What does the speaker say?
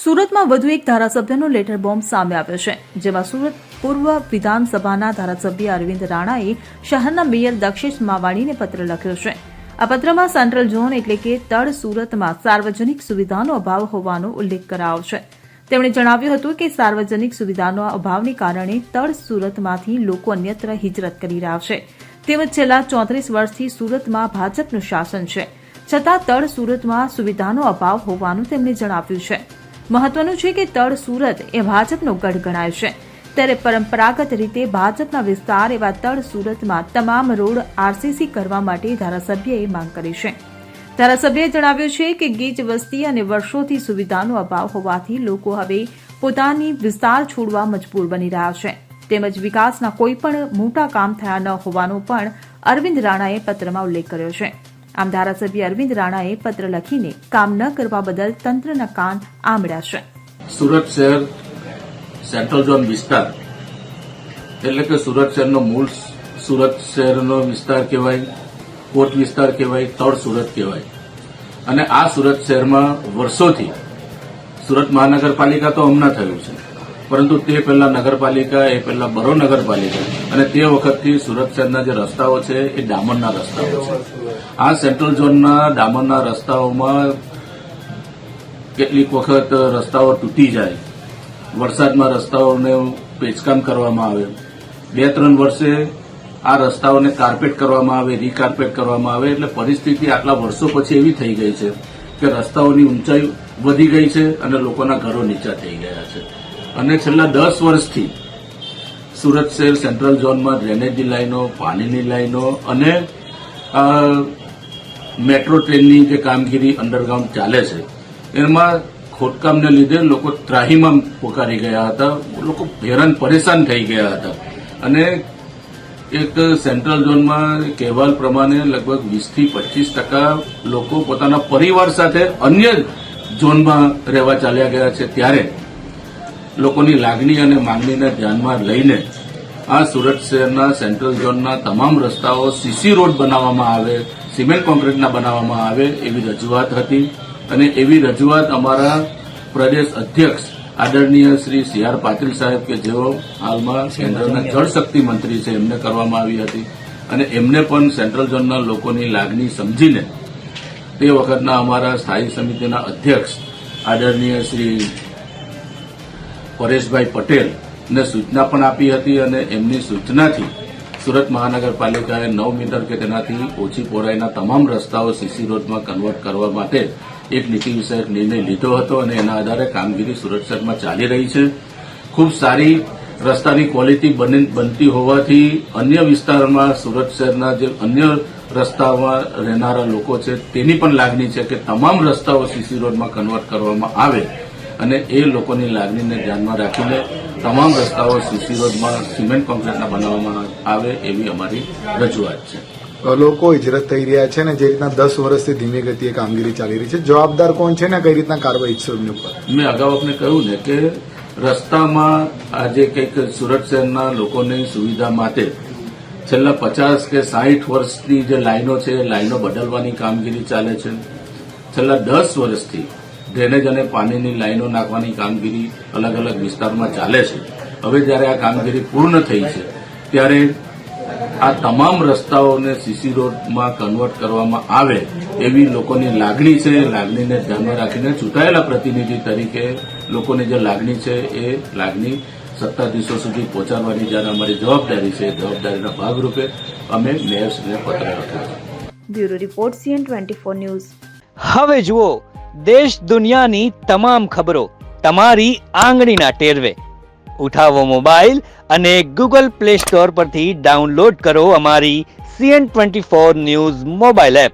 સુરતમાં વધુ એક ધારાસભ્યનો લેટર બોમ્બ સામે આવ્યો છે, જેમાં સુરત પૂર્વ વિધાનસભાના ધારાસભ્ય અરવિંદ રાણાએ શહેરના મેયર દક્ષેશ માવાણીને પત્ર લખ્યો છે. આ પત્રમાં સેન્ટ્રલ ઝોન એટલે કે તળ સુરતમાં સાર્વજનિક સુવિધાનો અભાવ હોવાનો ઉલ્લેખ કરાયો છે. તેમણે જણાવ્યું હતું કે સાર્વજનિક સુવિધાનો અભાવને કારણે તળ સુરતમાંથી લોકો અન્યત્ર હિજરત કરી રહ્યા છે. તેમજ છેલ્લા 34 વર્ષથી સુરતમાં ભાજપનું શાસન છે, છતાં તળ સુરતમાં સુવિધાનો અભાવ હોવાનું તેમણે જણાવ્યું છે. મહત્વનું છે કે તળ સુરત એ ભાજપનો ગઢ ગણાય છે, ત્યારે પરંપરાગત રીતે ભાજપના વિસ્તાર એવા તળ સુરતમાં તમામ રોડ આરસીસી કરવા માટે ધારાસભ્યએ માંગ કરી છે. ધારાસભ્યએ જણાવ્યું છે કે ગીચ વસ્તી અને વર્ષોથી સુવિધાનો અભાવ હોવાથી લોકો હવે પોતાની વિસ્તાર છોડવા મજબૂર બની રહ્યા છે. તેમજ વિકાસના કોઈપણ મોટા કામ થયા ન હોવાનો પણ અરવિંદ રાણાએ પત્રમાં ઉલ્લેખ કર્યો છે. આમ ધારાસભ્ય અરવિંદ રાણાએ પત્ર લખીને કામ ન કરવા બદલ તંત્રના કાન આંબળ્યા છે. સુરત શહેર સેન્ટ્રલ ઝોન વિસ્તાર એટલે કે સુરત શહેરનો મૂળ સુરત શહેરનો વિસ્તાર કહેવાય, કોટ વિસ્તાર કહેવાય, તળ સુરત કહેવાય. અને આ સુરત શહેરમાં વર્ષોથી સુરત મહાનગરપાલિકા તો હમણાં થયું છે, પરંતુ તે પહેલા નગરપાલિકા, એ પહેલા બરો નગરપાલિકા અને તે વખતથી સુરત શહેરના જે રસ્તાઓ છે એ ડામરના રસ્તાઓ છે. આ સેન્ટ્રલ ઝોનના ડામરના રસ્તાઓમાં કેટલીક વખત રસ્તાઓ તૂટી જાય, વરસાદમાં રસ્તાઓને પેચકામ કરવામાં આવે, 2-3 વર્ષે આ રસ્તાઓને કાર્પેટ કરવામાં આવે, રીકાર્પેટ કરવામાં આવે, એટલે પરિસ્થિતિ આટલા વર્ષો પછી એવી થઈ ગઈ છે કે રસ્તાઓની ઊંચાઈ વધી ગઈ છે અને લોકોના ઘરો નીચા થઈ ગયા છે. અને છેલ્લા 10 વર્ષથી સુરત શહેર સેન્ટ્રલ ઝોનમાં ડ્રેનેજની લાઈનો, પાણીની લાઈનો અને મેટ્રો ટ્રેનની જે કામગીરી અંડરગ્રાઉન્ડ ચાલે છે એમાં ખોટકામને લીધે લોકો ત્રાહીમામ પોકારી ગયા હતા, લોકો હેરાન પરેશાન થઈ ગયા હતા. અને એક સેન્ટ્રલ ઝોનમાં કહેવાલ પ્રમાણે લગભગ 20-25% લોકો પોતાના પરિવાર સાથે અન્ય ઝોનમાં રહેવા ચાલ્યા ગયા છે. ત્યારે લોકોની લાગણી અને માંગણીને ધ્યાનમાં લઈને આ સુરત શહેરના સેન્ટ્રલ ઝોનના તમામ રસ્તાઓ સીસી રોડ બનાવવામાં આવે, સિમેન્ટ કોન્ક્રીટના બનાવવામાં આવે એવી રજૂઆત હતી. અને એવી રજૂઆત અમારા પ્રદેશ અધ્યક્ષ આદરણીય શ્રી C.R. પાટીલ સાહેબ કે જેઓ હાલમાં કેન્દ્રના જળશક્તિ મંત્રી છે એમને કરવામાં આવી હતી. અને એમને પણ સેન્ટ્રલ ઝોનના લોકોની લાગણી સમજીને તે વખતના અમારા સ્થાયી સમિતિના અધ્યક્ષ આદરણીય શ્રી પરેશભાઈ પટેલને સૂચના પણ આપી હતી. અને એમની સૂચનાથી સુરત મહાનગરપાલિકાએ 9 મીટર કે તેનાથી ઓછી પહોળાઈના તમામ રસ્તાઓ સીસી રોડમાં કન્વર્ટ કરવા માટે એક નીતિ વિષયક નિર્ણય લીધો હતો. અને એના આધારે કામગીરી સુરત શહેરમાં ચાલી રહી છે. ખૂબ સારી રસ્તાની ક્વોલિટી બનતી હોવાથી અન્ય વિસ્તારમાં સુરત શહેરના જે અન્ય રસ્તામાં રહેનારા લોકો છે તેની પણ લાગણી છે કે તમામ રસ્તાઓ સીસી રોડમાં કન્વર્ટ કરવામાં આવે અને એ લોકોની લાગણીને ધ્યાનમાં રાખીને તમામ રસ્તાઓ સીસી રોડમાં સિમેન્ટ કોન્ક્રીટના બનાવવામાં આવે એવી અમારી રજૂઆત છે. લોકો હિજરત થઈ રહ્યા છે ને જે રીતના 10 વર્ષથી ધીમી ગતિએ કામગીરી ચાલી રહી છે, જવાબદાર કોણ છે ને કઈ રીતના કાર્યવાહી છે એમની ઉપર? મેં અગાઉ આપને કહ્યું ને કે રસ્તામાં આજે કંઈક સુરત શહેરના લોકોની સુવિધા માટે છેલ્લા 50 કે 60 વર્ષની જે લાઈનો છે એ લાઈનો બદલવાની કામગીરી ચાલે છે. છેલ્લા 10 વર્ષથી ડ્રેનેજ અને પાણીની લાઈનો નાખવાની કામગીરી અલગ અલગ વિસ્તારમાં ચાલે છે. હવે જ્યારે આ કામગીરી પૂર્ણ થઈ છે ત્યારે આ તમામ રસ્તાઓને સીસી રોડમાં કન્વર્ટ કરવામાં આવે એવી લોકોની લાગણી છે. લાગણીને ધ્યાનમાં રાખીને ચૂંટાયેલા પ્રતિનિધિ તરીકે લોકોની જે લાગણી છે એ લાગણી સત્તાધીશો સુધી પહોંચાડવાની જ્યારે અમારી જવાબદારી છે, જવાબદારીના ભાગરૂપે અમે મેયરશ્રીને પત્ર લખ્યો છે. Bureau report CN24 news. હવે જુઓ દેશ દુનિયાની તમામ ખબરો તમારી આંગળીના ટેરવે. ઉઠાવો મોબાઈલ અને ગૂગલ પ્લે સ્ટોર પરથી ડાઉનલોડ કરો અમારી CN24 ન્યૂઝ મોબાઈલ એપ.